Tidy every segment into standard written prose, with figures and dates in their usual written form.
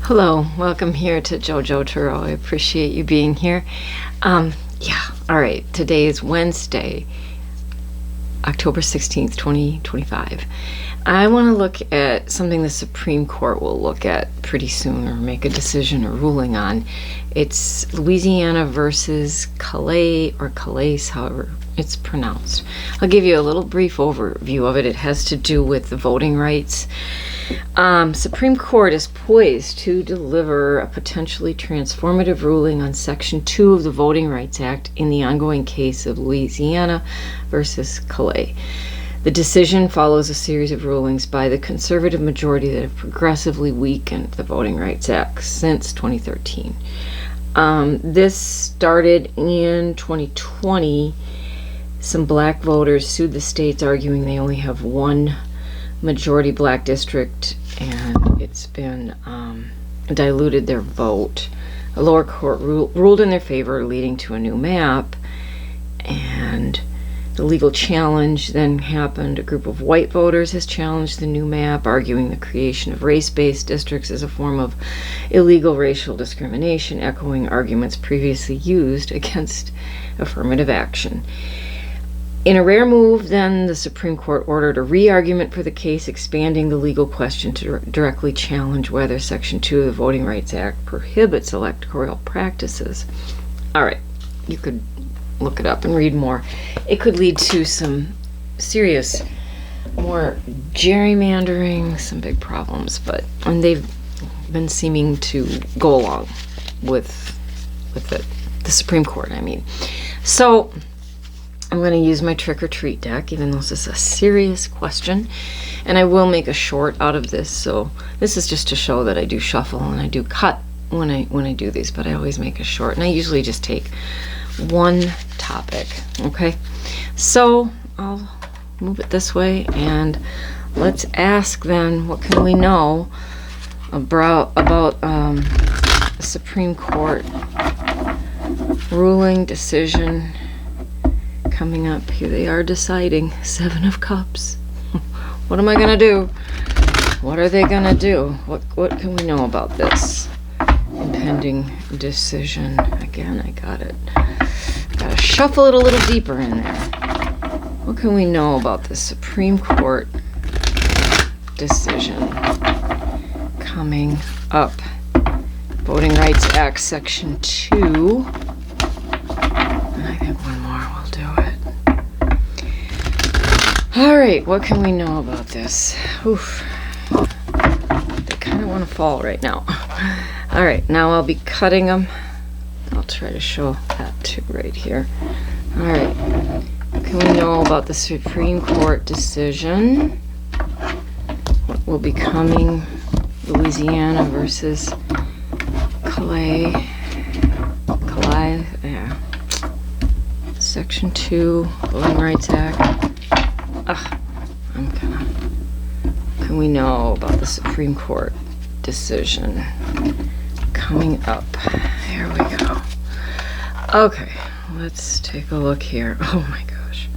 Hello, welcome here to JoJo Tarot. I appreciate you being here. All right, today is Wednesday, October 16th, 2025. I want to look at something the Supreme Court will look at pretty soon or make a decision or ruling on. It's Louisiana versus Calais, or Calais, however it's pronounced. I'll give you a little brief overview of it. It has to do with the voting rights. Supreme Court is poised to deliver a potentially transformative ruling on Section 2 of the Voting Rights Act in the ongoing case of Louisiana versus Calais. The decision follows a series of rulings by the conservative majority that have progressively weakened the Voting Rights Act since 2013. This started in 2020. Some black voters sued the states, arguing they only have one majority black district, and it's been diluted their vote. A lower court ruled in their favor, leading to a new map, and the legal challenge then happened. A group of white voters has challenged the new map, arguing the creation of race-based districts is a form of illegal racial discrimination, echoing arguments previously used against affirmative action. In a rare move, then, the Supreme Court ordered a re-argument for the case, expanding the legal question to directly challenge whether Section 2 of the Voting Rights Act prohibits electoral practices. All right, you could look it up and read more. It could lead to some serious, more gerrymandering, some big problems, and they've been seeming to go along with it. The Supreme Court, I mean. So I'm going to use my trick or treat deck, even though this is a serious question, and I will make a short out of this. So this is just to show that I do shuffle and I do cut when I do these, but I always make a short, and I usually just take one topic. Okay, so I'll move it this way, and let's ask then, what can we know about the Supreme Court ruling decision coming up. Here they are deciding. Seven of Cups. What am I gonna do? What are they gonna do? What can we know about this impending decision? Again, I gotta shuffle it a little deeper in there. What can we know about the Supreme Court decision coming up? Voting Rights Act, Section 2. I think one more will do it. All right, what can we know about this? Oof. They kind of want to fall right now. All right, now I'll be cutting them. I'll try to show that too right here. All right, what can we know about the Supreme Court decision? What will be coming? Louisiana versus Calais, yeah. Section 2, Voting Rights Act. What can we know about the Supreme Court decision coming up? Here we go. Okay, let's take a look here. Oh my gosh.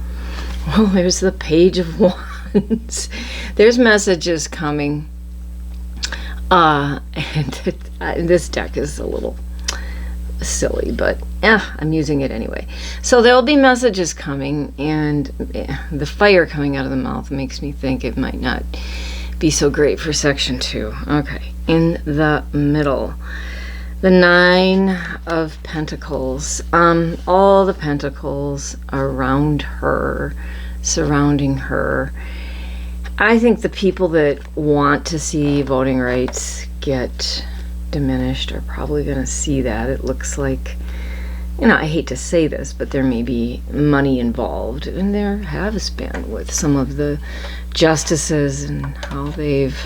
Well, there's the Page of Wands. There's messages coming. And this deck is a little silly, but I'm using it anyway. So there'll be messages coming, and the fire coming out of the mouth makes me think it might not be so great for Section 2. Okay, in the middle, the Nine of Pentacles. All the pentacles around her, surrounding her. I think the people that want to see voting rights get diminished are probably going to see that. It looks like, I hate to say this, but there may be money involved, and there has been with some of the justices and how they've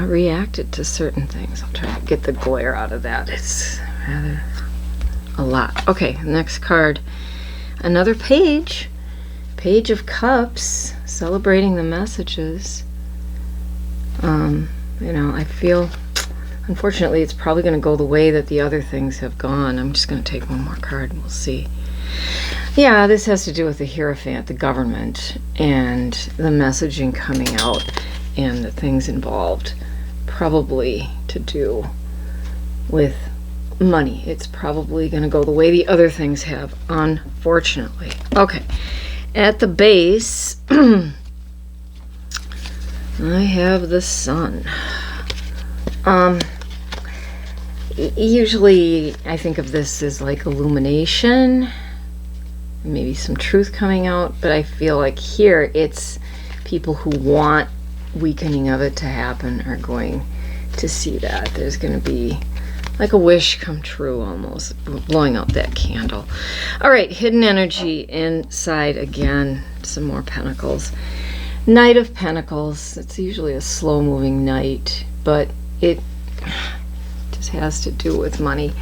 reacted to certain things. I'll try to get the glare out of that. It's rather a lot. Okay, next card. Another page. Page of Cups, celebrating the messages. I feel, unfortunately, it's probably going to go the way that the other things have gone. I'm just going to take one more card and we'll see. Yeah, this has to do with the Hierophant, the government, and the messaging coming out and the things involved probably to do with money. It's probably going to go the way the other things have, unfortunately. Okay, at the base, I have the Sun. Usually I think of this as like illumination, maybe some truth coming out, but I feel like here it's people who want weakening of it to happen are going to see that. There's going to be like a wish come true, almost blowing out that candle. All right, hidden energy inside again, some more pentacles. Knight of Pentacles. It's usually a slow moving knight, but it just has to do with money.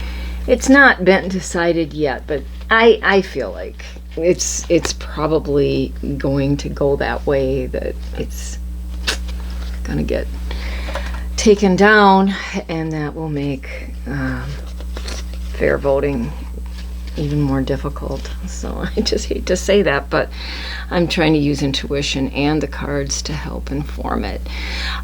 It's not been decided yet, but I feel like it's probably going to go that way, that it's gonna get taken down, and that will make fair voting even more difficult. So I just hate to say that, but I'm trying to use intuition and the cards to help inform it.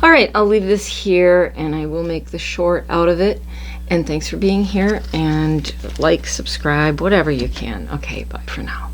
All right, I'll leave this here, and I will make the short out of it. And thanks for being here, and like, subscribe, whatever you can. Okay, bye for now.